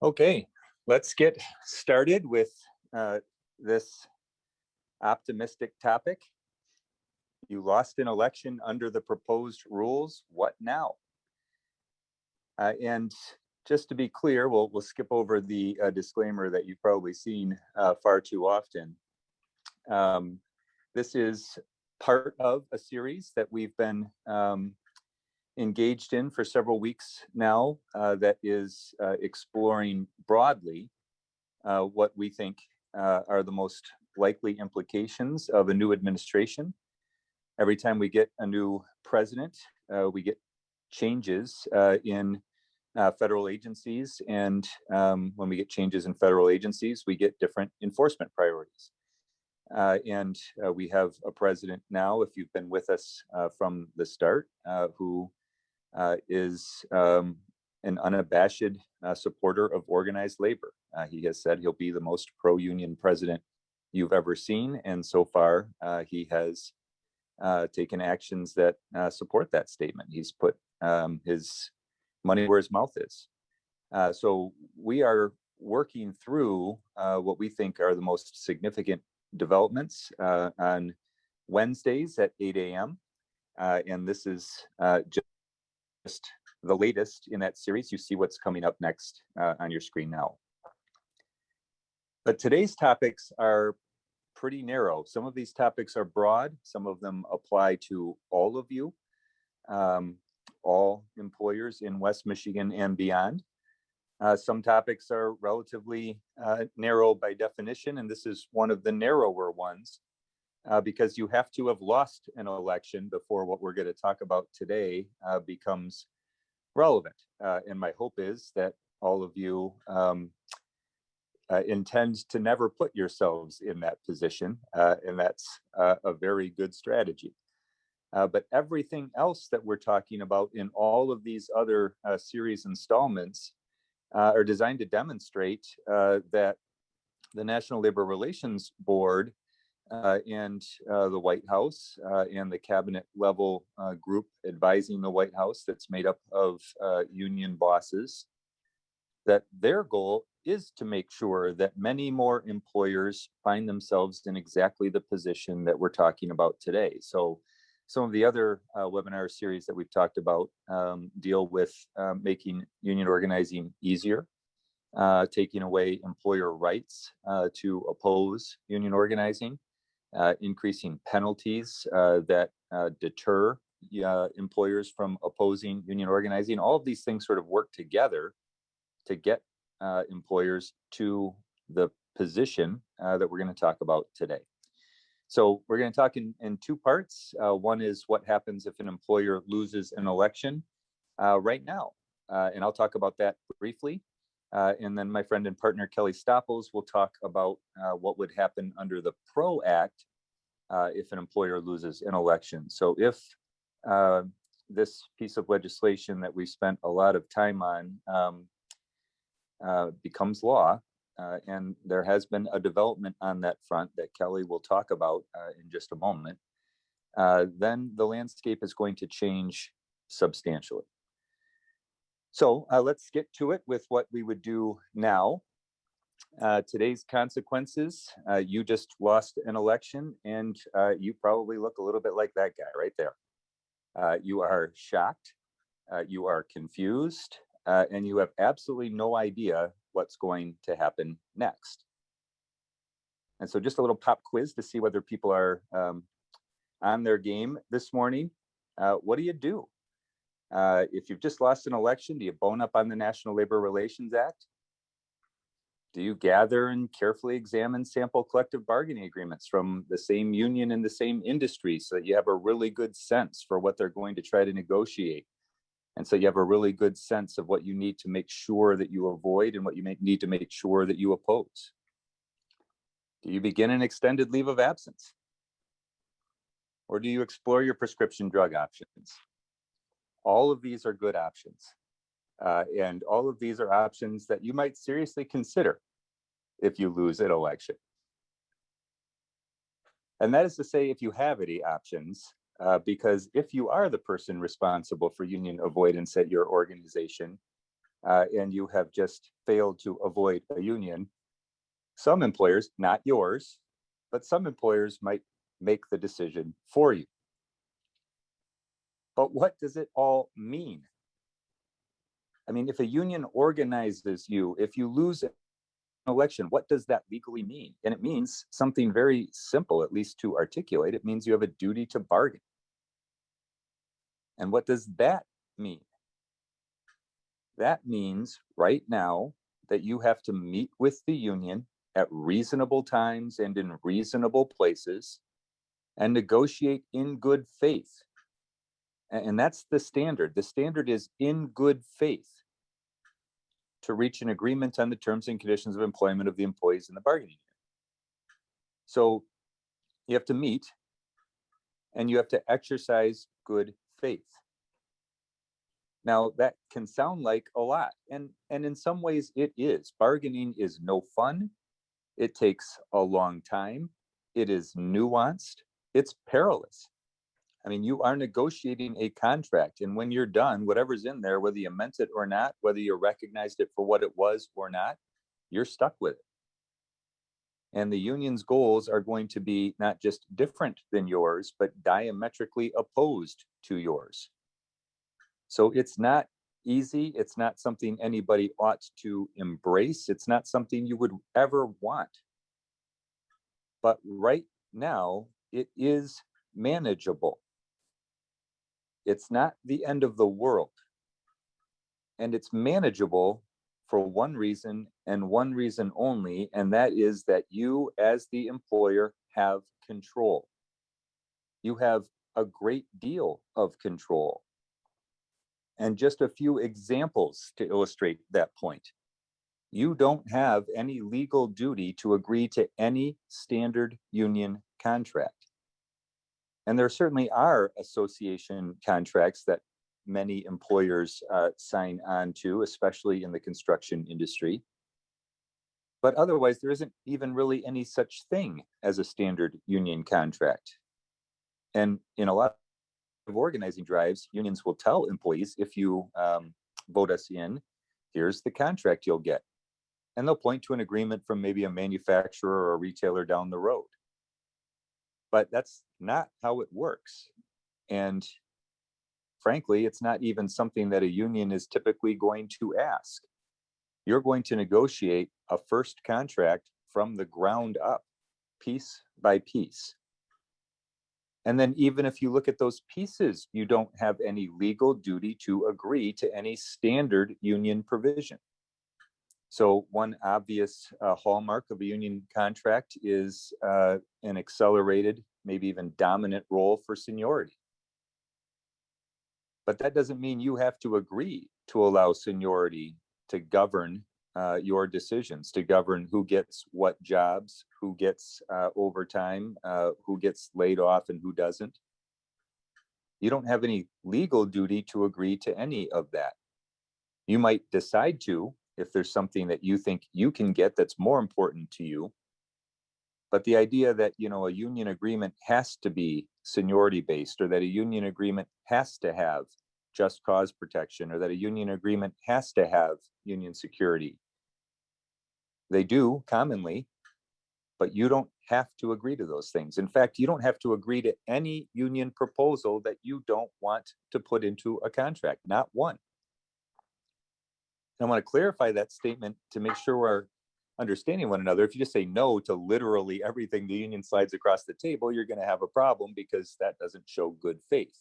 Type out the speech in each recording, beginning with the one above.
Okay, let's get started with this optimistic topic. You lost an election under the proposed rules. What now? And just to be clear, we'll skip over the disclaimer that you've probably seen far too often. This is part of a series that we've been engaged in for several weeks now that is exploring broadly what we think are the most likely implications of a new administration. Every time we get a new president, we get changes in federal agencies, and when we get changes in federal agencies, we get different enforcement priorities. And we have a president now, if you've been with us from the start, who is an unabashed supporter of organized labor. He has said he'll be the most pro-union president you've ever seen, and so far he has taken actions that support that statement. He's put his money where his mouth is. So we are working through what we think are the most significant developments on Wednesdays at 8 a.m. And this is just the latest in that series. You see what's coming up next on your screen now. But today's topics are pretty narrow. Some of these topics are broad. Some of them apply to all of you, all employers in West Michigan and beyond. Some topics are relatively narrow by definition, and this is one of the narrower ones because you have to have lost an election before what we're going to talk about today becomes relevant. And my hope is that all of you intend to never put yourselves in that position, and that's a very good strategy. But everything else that we're talking about in all of these other series installments are designed to demonstrate that the National Labor Relations Board and the White House and the cabinet level group advising the White House that's made up of union bosses, that their goal is to make sure that many more employers find themselves in exactly the position that we're talking about today. So some of the other webinar series that we've talked about deal with making union organizing easier, taking away employer rights to oppose union organizing, increasing penalties that deter employers from opposing union organizing. All of these things sort of work together to get employers to the position that we're going to talk about today. So we're going to talk in two parts. One is what happens if an employer loses an election right now. And I'll talk about that briefly. And then my friend and partner, Kelley Stoppels, will talk about what would happen under the PRO Act if an employer loses an election. So if this piece of legislation that we spent a lot of time on becomes law, and there has been a development on that front that Kelley will talk about in just a moment, then the landscape is going to change substantially. So let's get to it with what we would do now. Today's consequences, you just lost an election, and you probably look a little bit like that guy right there. You are shocked, you are confused, and you have absolutely no idea what's going to happen next. And so just a little pop quiz to see whether people are on their game this morning. What do you do? If you've just lost an election, do you bone up on the National Labor Relations Act? Do you gather and carefully examine sample collective bargaining agreements from the same union in the same industry so that you have a really good sense for what they're going to try to negotiate? And so you have a really good sense of what you need to make sure that you avoid and what you need to make sure that you oppose. Do you begin an extended leave of absence? Or do you explore your prescription drug options? All of these are good options. And all of these are options that you might seriously consider if you lose an election. And that is to say, if you have any options, because if you are the person responsible for union avoidance at your organization, and you have just failed to avoid a union, some employers, not yours, but some employers might make the decision for you. But what does it all mean? I mean, if a union organizes you, if you lose an election, what does that legally mean? And it means something very simple, at least to articulate. It means you have a duty to bargain. And what does that mean? That means right now that you have to meet with the union at reasonable times and in reasonable places and negotiate in good faith. And that's the standard. The standard is in good faith to reach an agreement on the terms and conditions of employment of the employees in the bargaining unit. So you have to meet and you have to exercise good faith. Now, that can sound like a lot, and in some ways it is. Bargaining is no fun. It takes a long time. It is nuanced. It's perilous. I mean, you are negotiating a contract, and when you're done, whatever's in there, whether you meant it or not, whether you recognized it for what it was or not, you're stuck with it. And the union's goals are going to be not just different than yours, but diametrically opposed to yours. So it's not easy. It's not something anybody ought to embrace. It's not something you would ever want. But right now, it is manageable. It's not the end of the world. And it's manageable for one reason and one reason only, and that is that you, as the employer, have control. You have a great deal of control. And just a few examples to illustrate that point. You don't have any legal duty to agree to any standard union contract. And there certainly are association contracts that many employers sign on to, especially in the construction industry. But otherwise, there isn't even really any such thing as a standard union contract. And in a lot of organizing drives, unions will tell employees, if you vote us in, here's the contract you'll get. And they'll point to an agreement from maybe a manufacturer or a retailer down the road. But that's not how it works. And frankly, it's not even something that a union is typically going to ask. You're going to negotiate a first contract from the ground up, piece by piece. And then even if you look at those pieces, you don't have any legal duty to agree to any standard union provision. So one obvious hallmark of a union contract is an accelerated, maybe even dominant role for seniority. But that doesn't mean you have to agree to allow seniority to govern your decisions, to govern who gets what jobs, who gets overtime, who gets laid off and who doesn't. You don't have any legal duty to agree to any of that. You might decide to, if there's something that you think you can get that's more important to you. But the idea that, a union agreement has to be seniority based, or that a union agreement has to have just cause protection, or that a union agreement has to have union security. They do commonly, but you don't have to agree to those things. In fact, you don't have to agree to any union proposal that you don't want to put into a contract, not one. I want to clarify that statement to make sure we're understanding one another. If you just say no to literally everything the union slides across the table, you're going to have a problem, because that doesn't show good faith.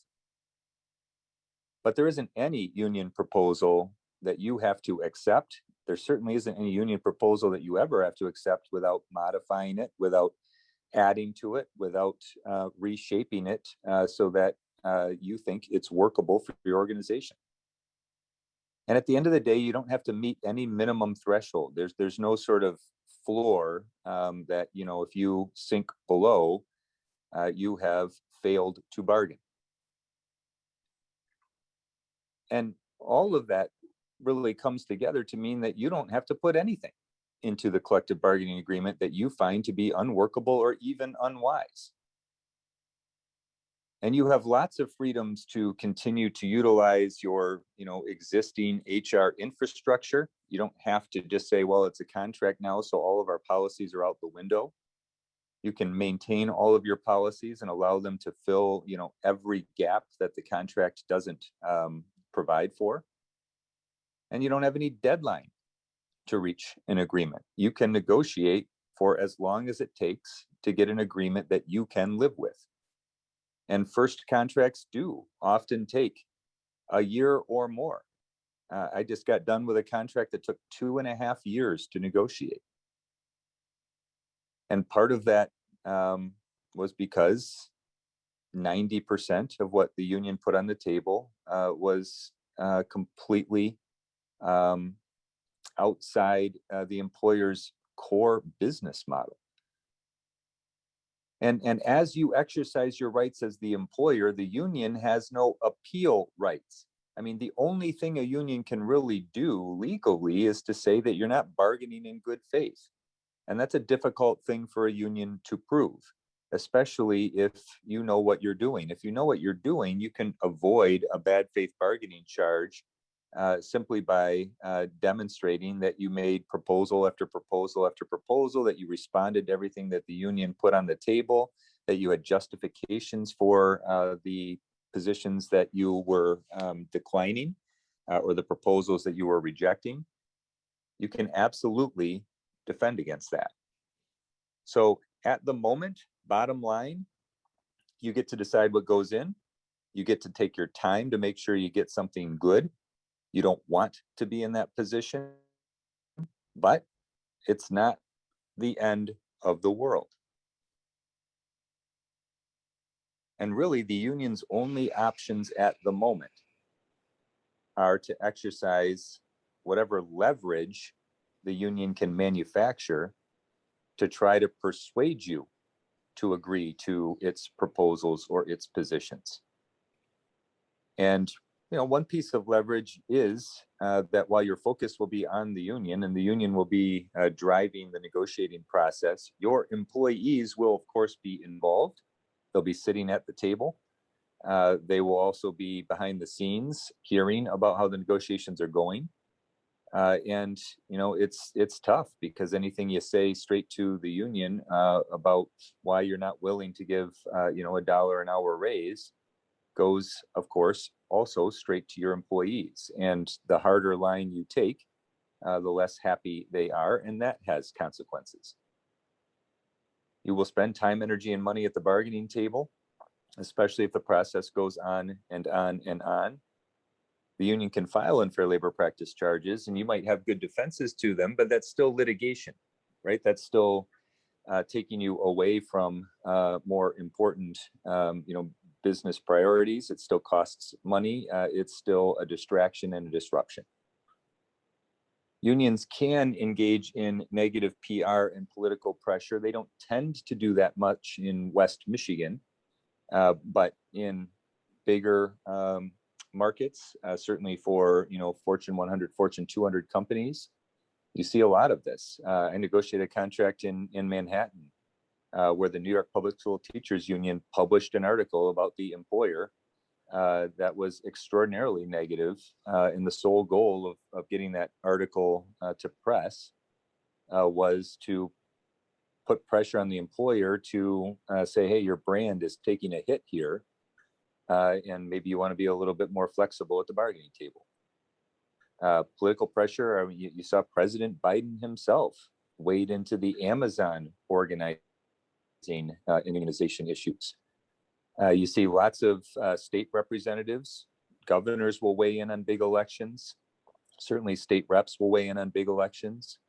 But there isn't any union proposal that you have to accept. There certainly isn't any union proposal that you ever have to accept without modifying it, without adding to it, without reshaping it so that you think it's workable for your organization. And at the end of the day, you don't have to meet any minimum threshold. There's no sort of floor that, if you sink below, you have failed to bargain. And all of that really comes together to mean that you don't have to put anything into the collective bargaining agreement that you find to be unworkable or even unwise. And you have lots of freedoms to continue to utilize your, existing HR infrastructure. You don't have to just say, well, it's a contract now, so all of our policies are out the window. You can maintain all of your policies and allow them to fill, every gap that the contract doesn't provide for. And you don't have any deadline to reach an agreement. You can negotiate for as long as it takes to get an agreement that you can live with. And first contracts do often take a year or more. I just got done with a contract that took 2.5 years to negotiate. And part of that was because 90% of what the union put on the table was completely outside the employer's core business model. And as you exercise your rights as the employer, the union has no appeal rights. I mean, the only thing a union can really do legally is to say that you're not bargaining in good faith. And that's a difficult thing for a union to prove, especially if you know what you're doing. If you know what you're doing, you can avoid a bad faith bargaining charge simply by demonstrating that you made proposal after proposal after proposal, that you responded to everything that the union put on the table, that you had justifications for the positions that you were declining or the proposals that you were rejecting. You can absolutely defend against that. So at the moment, bottom line, you get to decide what goes in. You get to take your time to make sure you get something good. You don't want to be in that position, but it's not the end of the world. And really, the union's only options at the moment are to exercise whatever leverage the union can manufacture to try to persuade you to agree to its proposals or its positions. And one piece of leverage is that while your focus will be on the union and the union will be driving the negotiating process, your employees will, of course, be involved. They'll be sitting at the table. They will also be behind the scenes hearing about how the negotiations are going. And it's tough because anything you say straight to the union about why you're not willing to give $1 an hour raise goes, of course, also straight to your employees. And the harder line you take, the less happy they are, and that has consequences. You will spend time, energy, and money at the bargaining table, especially if the process goes on and on and on. The union can file unfair labor practice charges, and you might have good defenses to them, but that's still litigation, right? That's still taking you away from more important, business priorities. It still costs money. It's still a distraction and a disruption. Unions can engage in negative PR and political pressure. They don't tend to do that much in West Michigan, but in bigger markets, certainly for Fortune 100, Fortune 200 companies, you see a lot of this. I negotiated a contract in Manhattan where the New York Public School Teachers Union published an article about the employer that was extraordinarily negative, and the sole goal of getting that article to press was to put pressure on the employer to say, hey, your brand is taking a hit here, and maybe you want to be a little bit more flexible at the bargaining table. Political pressure, I mean, you saw President Biden himself wade into the Amazon unionization issues. You see lots of state representatives, governors will weigh in on big elections. Certainly state reps will weigh in on big elections.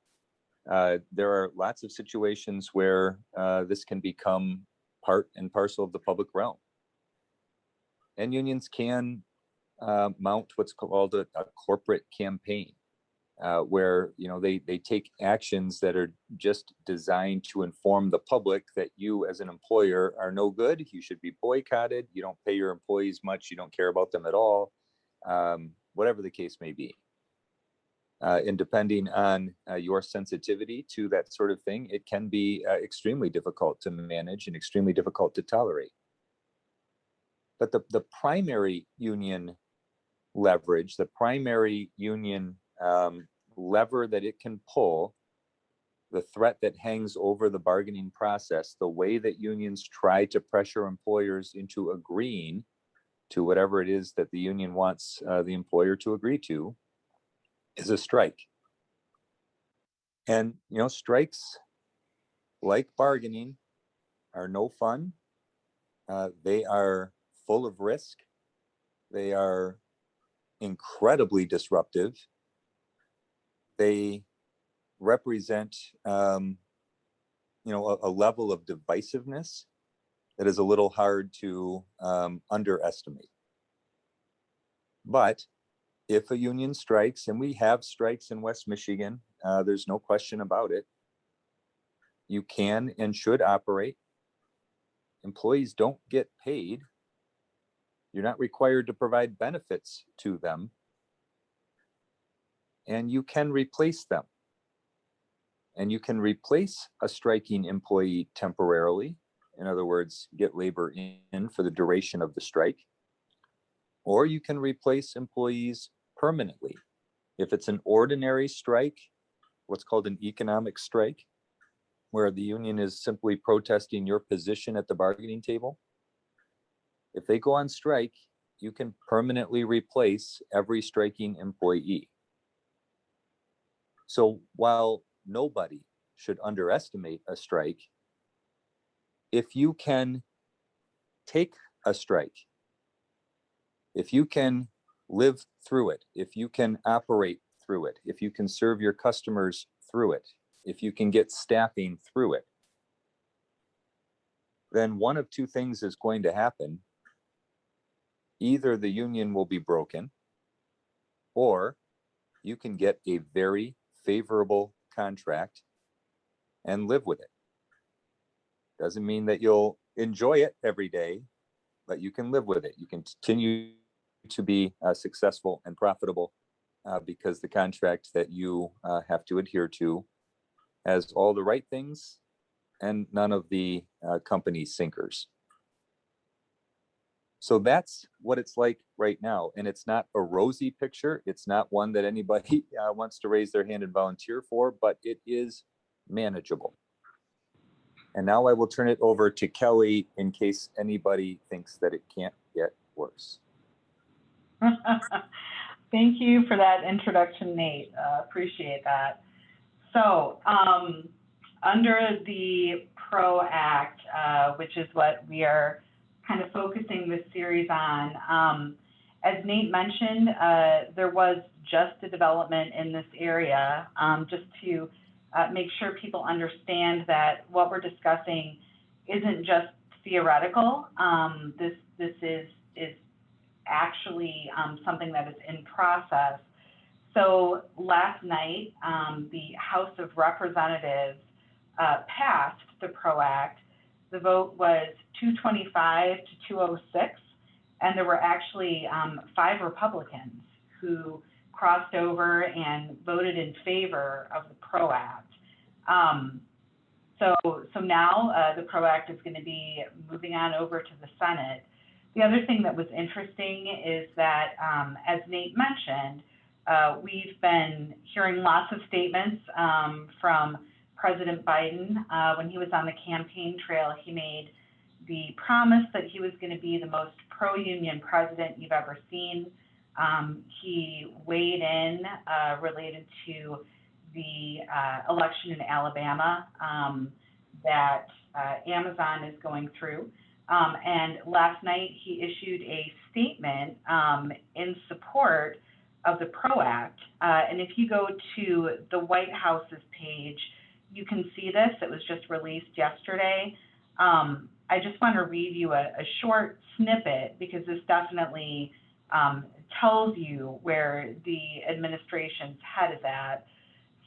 There are lots of situations where this can become part and parcel of the public realm. And unions can mount what's called a corporate campaign, where they take actions that are just designed to inform the public that you as an employer are no good. You should be boycotted. You don't pay your employees much. You don't care about them at all. Whatever the case may be. And depending on your sensitivity to that sort of thing, it can be extremely difficult to manage and extremely difficult to tolerate. But the primary union leverage, the primary union lever that it can pull, the threat that hangs over the bargaining process, the way that unions try to pressure employers into agreeing to whatever it is that the union wants the employer to agree to, is a strike. And, you know, strikes, like bargaining, are no fun. They are full of risk. They are incredibly disruptive. They represent, you know, a level of divisiveness that is a little hard to underestimate. But if a union strikes, and we have strikes in West Michigan, there's no question about it, you can and should operate. Employees don't get paid. You're not required to provide benefits to them. And you can replace them. And you can replace a striking employee temporarily. In other words, get labor in for the duration of the strike. Or you can replace employees permanently. If it's an ordinary strike, what's called an economic strike, where the union is simply protesting your position at the bargaining table, if they go on strike, you can permanently replace every striking employee. So while nobody should underestimate a strike, if you can take a strike, if you can live through it, if you can operate through it, if you can serve your customers through it, if you can get staffing through it, then one of two things is going to happen. Either the union will be broken, or you can get a very favorable contract and live with it. Doesn't mean that you'll enjoy it every day, but you can live with it. You can continue to be successful and profitable because the contract that you have to adhere to has all the right things and none of the company sinkers. So that's what it's like right now. And it's not a rosy picture. It's not one that anybody wants to raise their hand and volunteer for, but it is manageable. And now I will turn it over to Kelley in case anybody thinks that it can't get worse. Thank you for that introduction, Nate. Appreciate that. So under the PRO Act, which is what we are kind of focusing this series on, as Nate mentioned, there was just a development in this area, just to make sure people understand that what we're discussing isn't just theoretical. This is actually something that is in process. So last night, the House of Representatives passed the PRO Act. The vote was 225 to 206, and there were actually 5 Republicans who crossed over and voted in favor of the PRO Act. So now the PRO Act is going to be moving on over to the Senate. The other thing that was interesting is that, as Nate mentioned, we've been hearing lots of statements from President Biden. When he was on the campaign trail, he made the promise that he was going to be the most pro-union president you've ever seen. He weighed in related to the election in Alabama that Amazon is going through. And last night he issued a statement in support of the PRO Act. And if you go to the White House's page, you can see this. It was just released yesterday. I just want to read you a short snippet because this definitely tells you where the administration's head is at.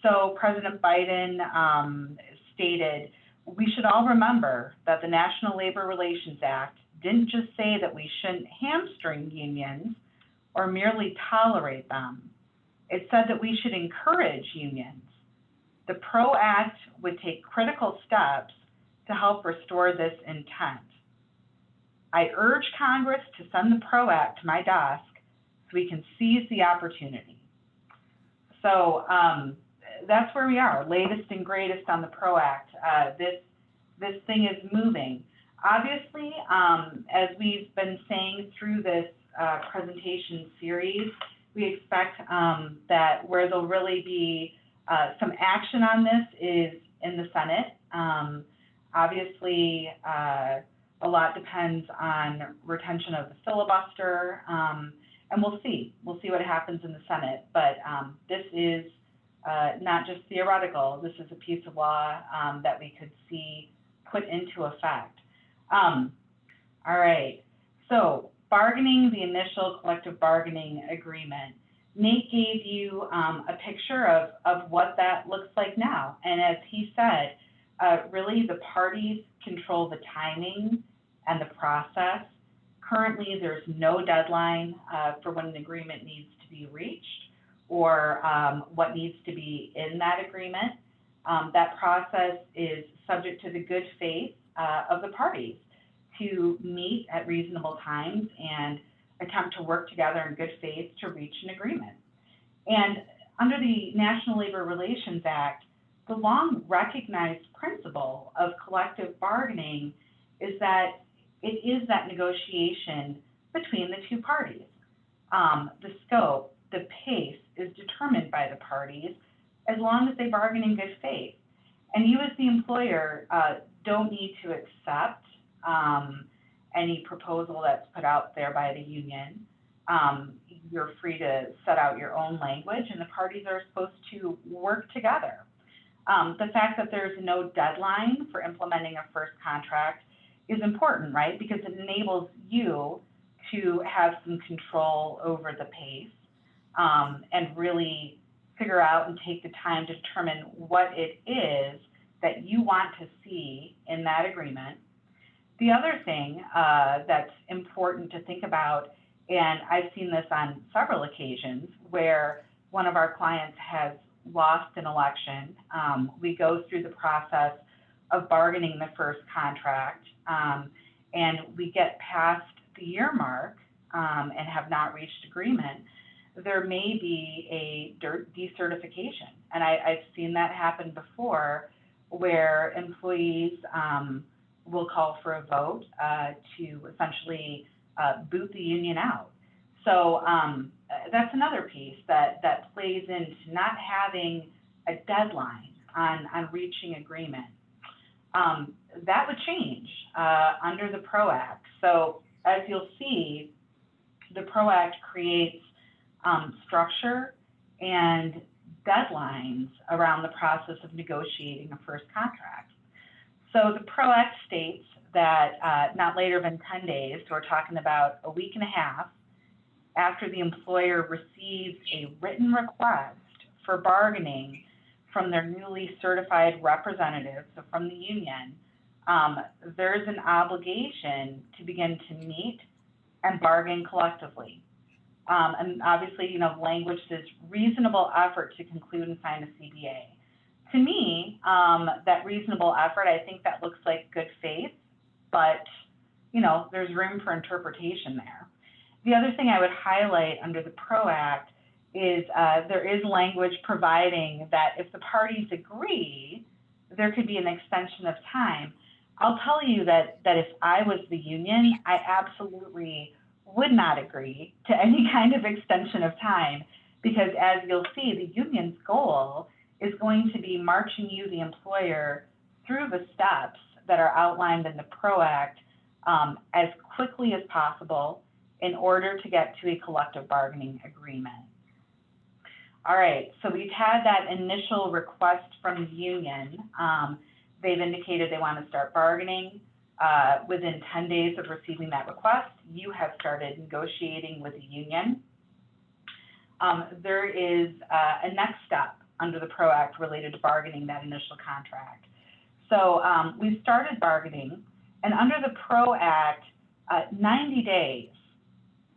So President Biden stated, "We should all remember that the National Labor Relations Act didn't just say that we shouldn't hamstring unions or merely tolerate them. It said that we should encourage unions. The PRO Act would take critical steps to help restore this intent. I urge Congress to send the PRO Act to my desk so we can seize the opportunity. So that's where we are, latest and greatest on the PRO Act. This thing is moving. Obviously, as we've been saying through this presentation series, we expect that where there'll really be some action on this is in the Senate. Obviously, a lot depends on retention of the filibuster, and we'll see. We'll see what happens in the Senate. But this is not just theoretical. This is a piece of law that we could see put into effect. All right. So bargaining, the initial collective bargaining agreement. Nate gave you a picture of what that looks like now. And as he said, really the parties control the timing and the process. Currently, there's no deadline for when an agreement needs to be reached or what needs to be in that agreement. That process is subject to the good faith of the parties to meet at reasonable times and attempt to work together in good faith to reach an agreement. And under the National Labor Relations Act, the long recognized principle of collective bargaining is that it is that negotiation between the two parties. The scope, the pace is determined by the parties as long as they bargain in good faith. And you as the employer don't need to accept any proposal that's put out there by the union. You're free to set out your own language, and the parties are supposed to work together. The fact that there's no deadline for implementing a first contract is important, right? Because it enables you to have some control over the pace and really figure out and take the time to determine what it is that you want to see in that agreement. The other thing that's important to think about, and I've seen this on several occasions where one of our clients has lost an election, we go through the process of bargaining the first contract, and we get past the year mark and have not reached agreement, there may be a decertification. And I've seen that happen before where employees will call for a vote to essentially boot the union out. So that's another piece that plays into not having a deadline on reaching agreement. That would change under the PRO Act. So as you'll see, the PRO Act creates structure and deadlines around the process of negotiating a first contract. So the PRO Act states that not later than 10 days, so we're talking about a week and a half, after the employer receives a written request for bargaining from their newly certified representative, so from the union, there's an obligation to begin to meet and bargain collectively. And obviously, you know, language says reasonable effort to conclude and sign a CBA. To me, that reasonable effort, I think that looks like good faith, but, you know, there's room for interpretation there. The other thing I would highlight under the PRO Act is there is language providing that if the parties agree, there could be an extension of time. I'll tell you that if I was the union, I absolutely would not agree to any kind of extension of time, because as you'll see, the union's goal is going to be marching you, the employer, through the steps that are outlined in the PRO Act as quickly as possible in order to get to a collective bargaining agreement. All right, so we've had that initial request from the union. They've indicated they want to start bargaining. Within 10 days of receiving that request, you have started negotiating with the union. There is a next step under the PRO Act related to bargaining that initial contract. So we started bargaining, and under the PRO Act, 90 days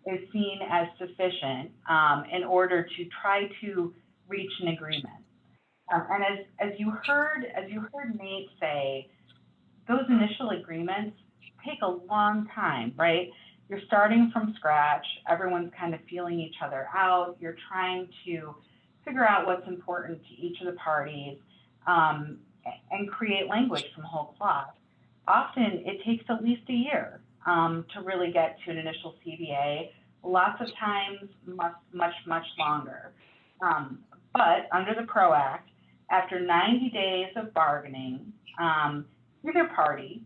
is seen as sufficient in order to try to reach an agreement. And as you heard Nate say, those initial agreements take a long time, right? You're starting from scratch. Everyone's kind of feeling each other out. You're trying to figure out what's important to each of the parties, um, and create language from whole cloth. Often it takes at least a year, to really get to an initial CBA. Lots of times, much longer. But under the PRO Act, after 90 days of bargaining, either party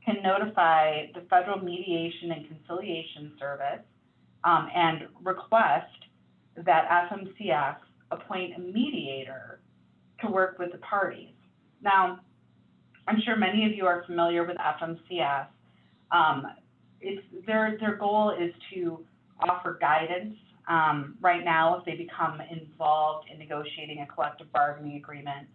can notify the Federal Mediation and Conciliation Service, and request that FMCS appoint a mediator to work with the parties. Now, I'm sure many of you are familiar with FMCS. Their goal is to offer guidance. Right now, if they become involved in negotiating a collective bargaining agreement,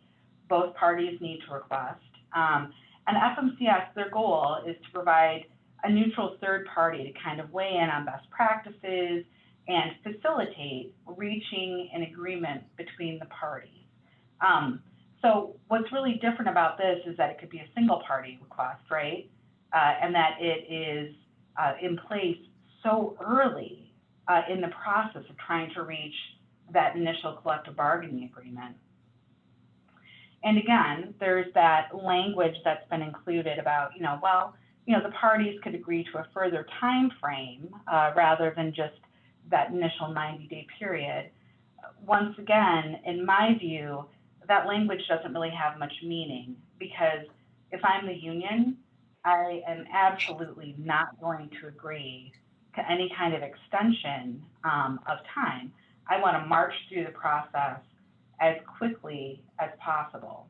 both parties need to request. And FMCS, their goal is to provide a neutral third party to kind of weigh in on best practices and facilitate reaching an agreement between the parties. So what's really different about this is that it could be a single party request, right? And that it is in place so early in the process of trying to reach that initial collective bargaining agreement. And again, there's that language that's been included about, the parties could agree to a further time frame rather than just that initial 90-day period. Once again, in my view, that language doesn't really have much meaning, because if I'm the union, I am absolutely not going to agree to any kind of extension of time. I want to march through the process as quickly as possible.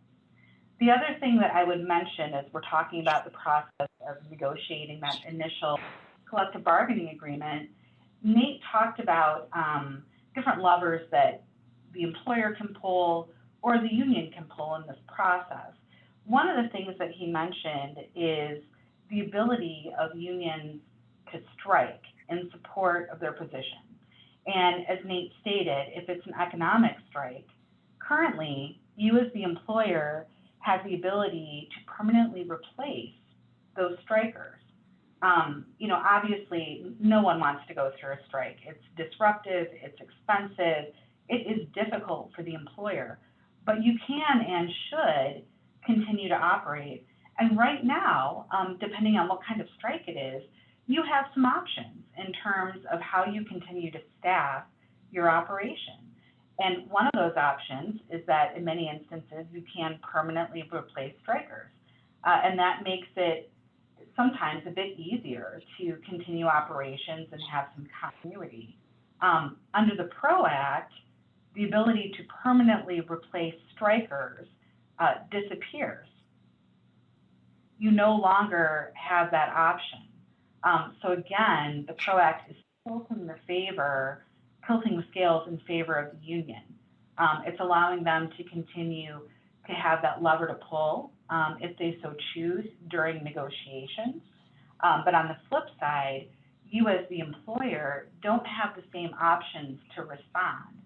The other thing that I would mention as we're talking about the process of negotiating that initial collective bargaining agreement, Nate talked about different levers that the employer can pull or the union can pull in this process. One of the things that he mentioned is the ability of unions to strike in support of their position. And as Nate stated, if it's an economic strike, currently you as the employer have the ability to permanently replace those strikers. Obviously, no one wants to go through a strike. It's disruptive, it's expensive, it is difficult for the employer, but you can and should continue to operate. And right now, depending on what kind of strike it is, you have some options in terms of how you continue to staff your operation. And one of those options is that in many instances, you can permanently replace strikers. And that makes it sometimes a bit easier to continue operations and have some continuity. Under the PRO Act, the ability to permanently replace strikers disappears. You no longer have that option. So again, the PRO Act is tilting the scales in favor of the union. It's allowing them to continue to have that lever to pull if they so choose during negotiations. But on the flip side, you as the employer don't have the same options to respond.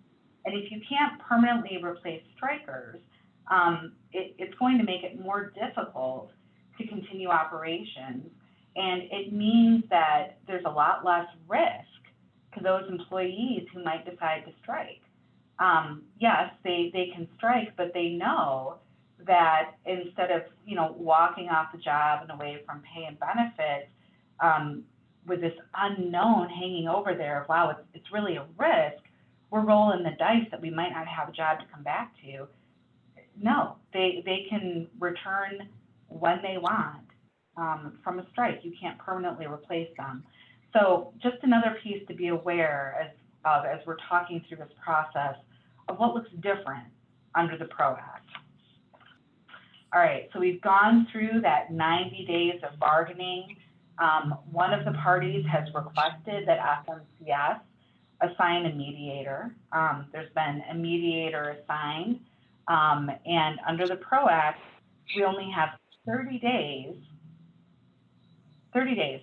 And if you can't permanently replace strikers, it's going to make it more difficult to continue operations. And it means that there's a lot less risk to those employees who might decide to strike. Yes, they can strike, but they know that instead of walking off the job and away from pay and benefits, with this unknown hanging over there, wow, it's really a risk. We're rolling the dice that we might not have a job to come back to. No, they can return when they want from a strike. You can't permanently replace them. So just another piece to be aware as we're talking through this process of what looks different under the PRO Act. All right, so we've gone through that 90 days of bargaining. One of the parties has requested that FMCS assign a mediator. There's been a mediator assigned, and under the PRO Act, we only have 30 days,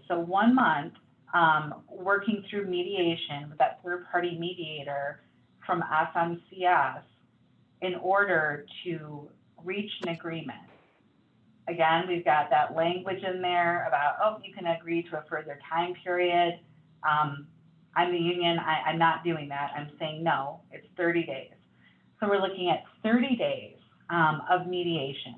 so 1 month, working through mediation with that third-party mediator from FMCS in order to reach an agreement. Again, we've got that language in there about, oh, you can agree to a further time period. I'm the union, I'm not doing that. I'm saying no, it's 30 days. So we're looking at 30 days of mediation.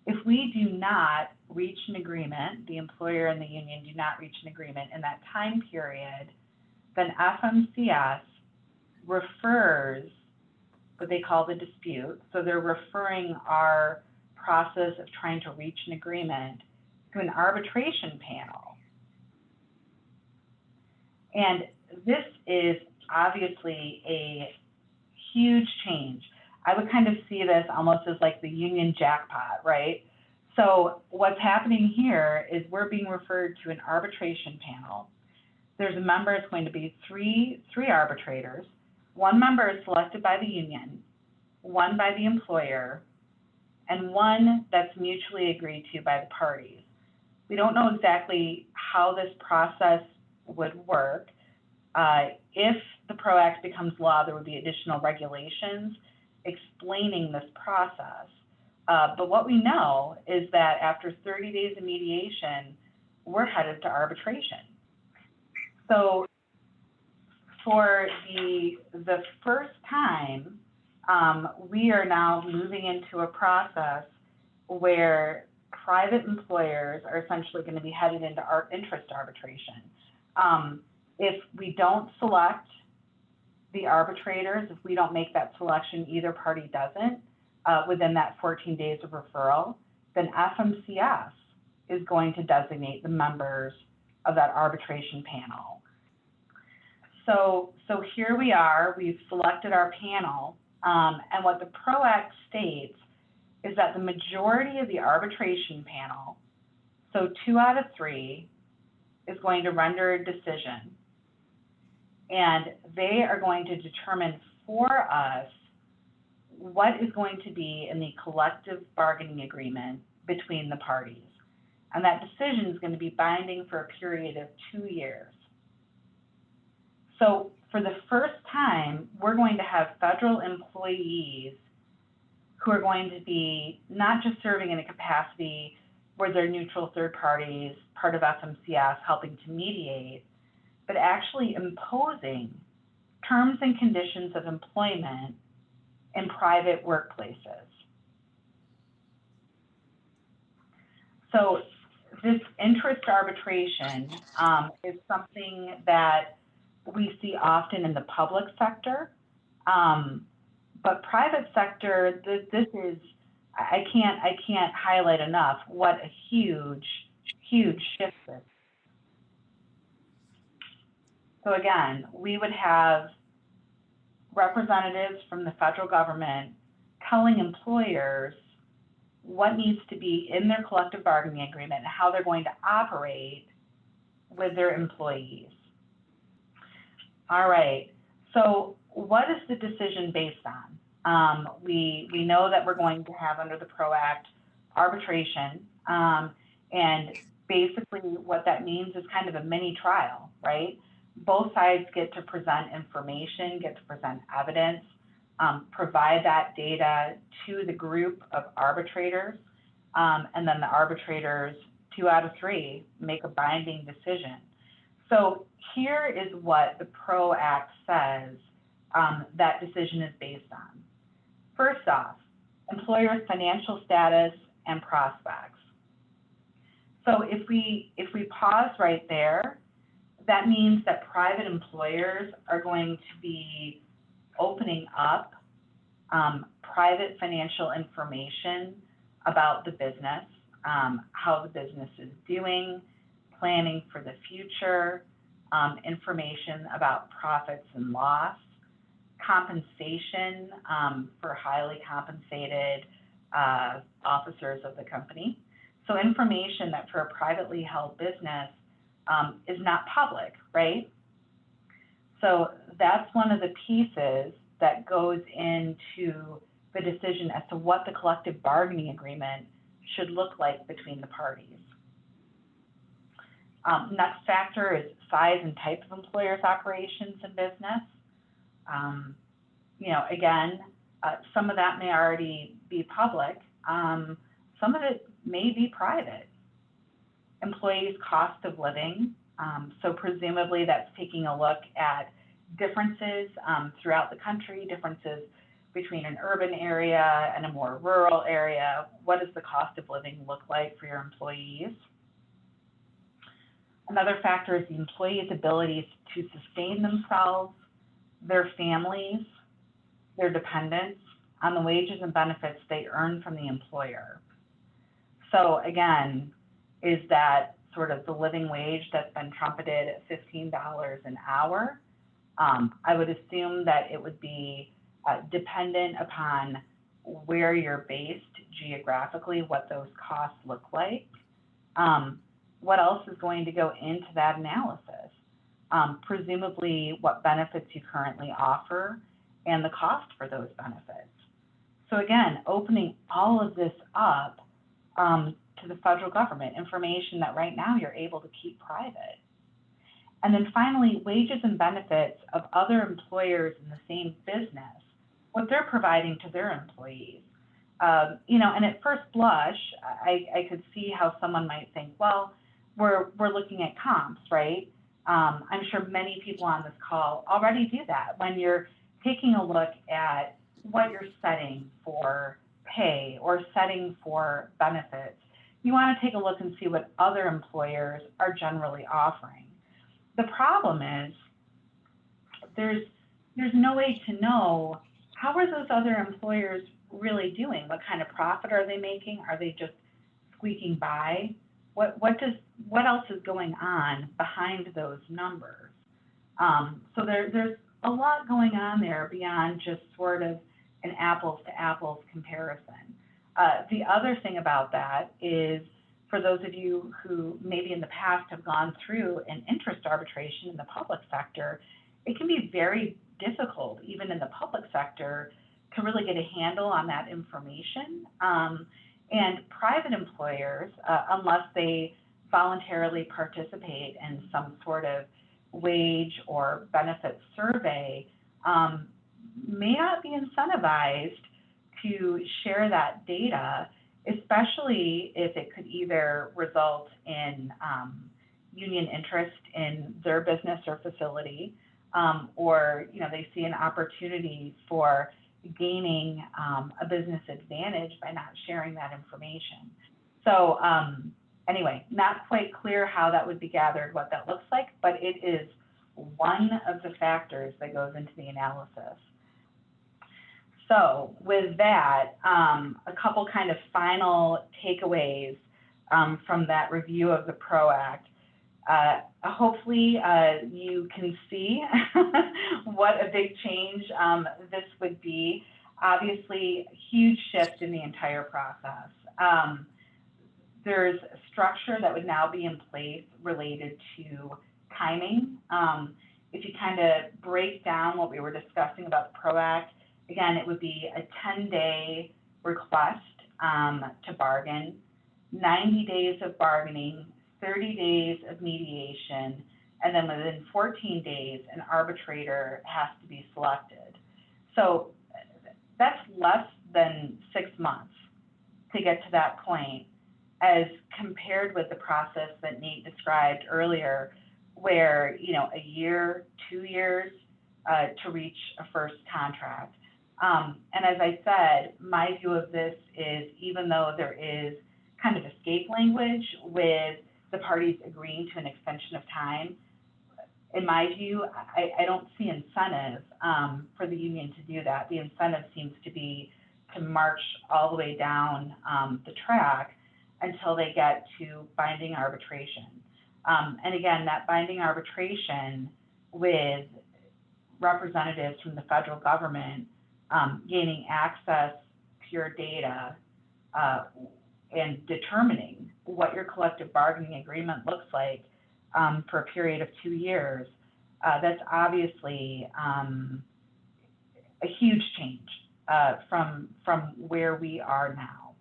If we do not reach an agreement, the employer and the union do not reach an agreement in that time period, then FMCS refers what they call the dispute. So they're referring our process of trying to reach an agreement to an arbitration panel. And this is obviously a huge change. I would kind of see this almost as like the union jackpot, right? So what's happening here is we're being referred to an arbitration panel. There's a member, it's going to be three arbitrators. One member is selected by the union, one by the employer, and one that's mutually agreed to by the parties. We don't know exactly how this process would work. If the PRO Act becomes law, there would be additional regulations explaining this process. But what we know is that after 30 days of mediation, we're headed to arbitration. So for the first time, we are now moving into a process where private employers are essentially going to be headed into our interest arbitration. If we don't select the arbitrators, if we don't make that selection, either party doesn't, within that 14 days of referral, then FMCS is going to designate the members of that arbitration panel. So here we are, we've selected our panel, and what the PRO Act states is that the majority of the arbitration panel, so 2 out of 3, is going to render a decision. And they are going to determine for us what is going to be in the collective bargaining agreement between the parties. And that decision is going to be binding for a period of 2 years. So for the first time, we're going to have federal employees who are going to be not just serving in a capacity where they're neutral third parties, part of FMCS, helping to mediate, but actually imposing terms and conditions of employment in private workplaces. So this interest arbitration is something that we see often in the public sector, but private sector, this is, I can't highlight enough what a huge shift is. So again, we would have representatives from the federal government telling employers what needs to be in their collective bargaining agreement and how they're going to operate with their employees. All right, so what is the decision based on? We know that we're going to have under the PRO Act arbitration, and basically what that means is kind of a mini trial, right? Both sides get to present information, get to present evidence, provide that data to the group of arbitrators, and then the arbitrators, 2 out of 3, make a binding decision. So here is what the PRO Act says that decision is based on. First off, employer's financial status and prospects. So if we pause right there, that means that private employers are going to be opening up private financial information about the business, how the business is doing, planning for the future, information about profits and loss, compensation for highly compensated officers of the company. So information that for a privately held business is not public, right? So that's one of the pieces that goes into the decision as to what the collective bargaining agreement should look like between the parties. Next factor is size and type of employer's operations and business. Again, some of that may already be public. some of it may be private. Employees' cost of living, so presumably that's taking a look at differences throughout the country, differences between an urban area and a more rural area. What does the cost of living look like for your employees? Another factor is the employees' abilities to sustain themselves, their families, their dependents on the wages and benefits they earn from the employer. So again, is that sort of the living wage that's been trumpeted at $15 an hour? I would assume that it would be dependent upon where you're based geographically, what those costs look like. What else is going to go into that analysis? Presumably what benefits you currently offer and the cost for those benefits. So again, opening all of this up to the federal government, information that right now you're able to keep private. And then finally, wages and benefits of other employers in the same business, what they're providing to their employees. You know, and at first blush, I could see how someone might think, well, we're looking at comps, right? I'm sure many people on this call already do that. When you're taking a look at what you're setting for pay or setting for benefits, you want to take a look and see what other employers are generally offering. The problem is there's no way to know how are those other employers really doing? What kind of profit are they making? Are they just squeaking by? What else is going on behind those numbers? So there's a lot going on there beyond just sort of an apples to apples comparison. The other thing about that is, for those of you who maybe in the past have gone through an interest arbitration in the public sector, it can be very difficult, even in the public sector, to really get a handle on that information. And private employers, unless they voluntarily participate in some sort of wage or benefit survey, may not be incentivized to share that data, especially if it could either result in union interest in their business or facility, or they see an opportunity for gaining a business advantage by not sharing that information. So anyway, not quite clear how that would be gathered, what that looks like, but it is one of the factors that goes into the analysis. So with that, a couple kind of final takeaways from that review of the PRO Act. Hopefully you can see what a big change this would be. Obviously, a huge shift in the entire process. There's a structure that would now be in place related to timing. If you kind of break down what we were discussing about the PRO Act, again, it would be a 10-day request to bargain, 90 days of bargaining, 30 days of mediation, and then within 14 days, an arbitrator has to be selected. So that's less than 6 months to get to that point, as compared with the process that Nate described earlier, where, a year, 2 years to reach a first contract. And as I said, my view of this is, even though there is kind of escape language with the parties agreeing to an extension of time, in my view, I don't see incentive for the union to do that. The incentive seems to be to march all the way down the track until they get to binding arbitration. And again, that binding arbitration with representatives from the federal government gaining access to your data and determining what your collective bargaining agreement looks like for a period of 2 years, that's obviously a huge change from where we are now.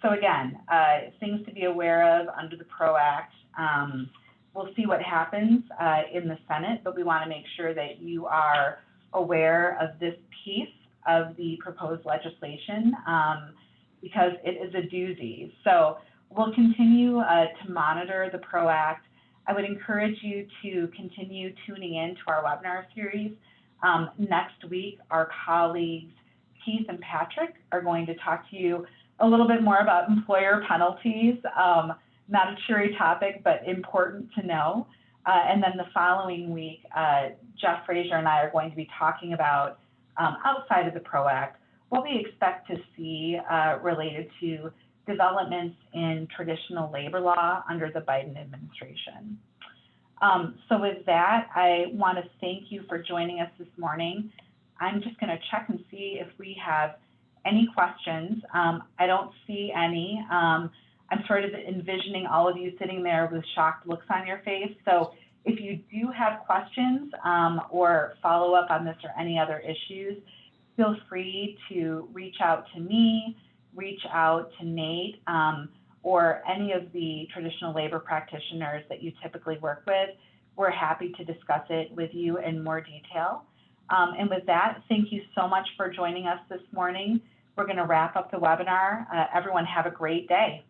So again, things to be aware of under the PRO Act. We'll see what happens in the Senate, but we want to make sure that you are aware of this piece of the proposed legislation. because it is a doozy. So we'll continue to monitor the PRO Act. I would encourage you to continue tuning in to our webinar series. Next week, our colleagues Keith and Patrick are going to talk to you a little bit more about employer penalties. Not a cheery topic, but important to know. And then the following week, Jeff Frazier and I are going to be talking about, outside of the PRO Act, what we expect to see related to developments in traditional labor law under the Biden administration. So with that, I want to thank you for joining us this morning. I'm just going to check and see if we have any questions. I don't see any. I'm sort of envisioning all of you sitting there with shocked looks on your face. So if you do have questions or follow up on this or any other issues, feel free to reach out to me, reach out to Nate, or any of the traditional labor practitioners that you typically work with. We're happy to discuss it with you in more detail. And with that, thank you so much for joining us this morning. We're going to wrap up the webinar. Everyone have a great day.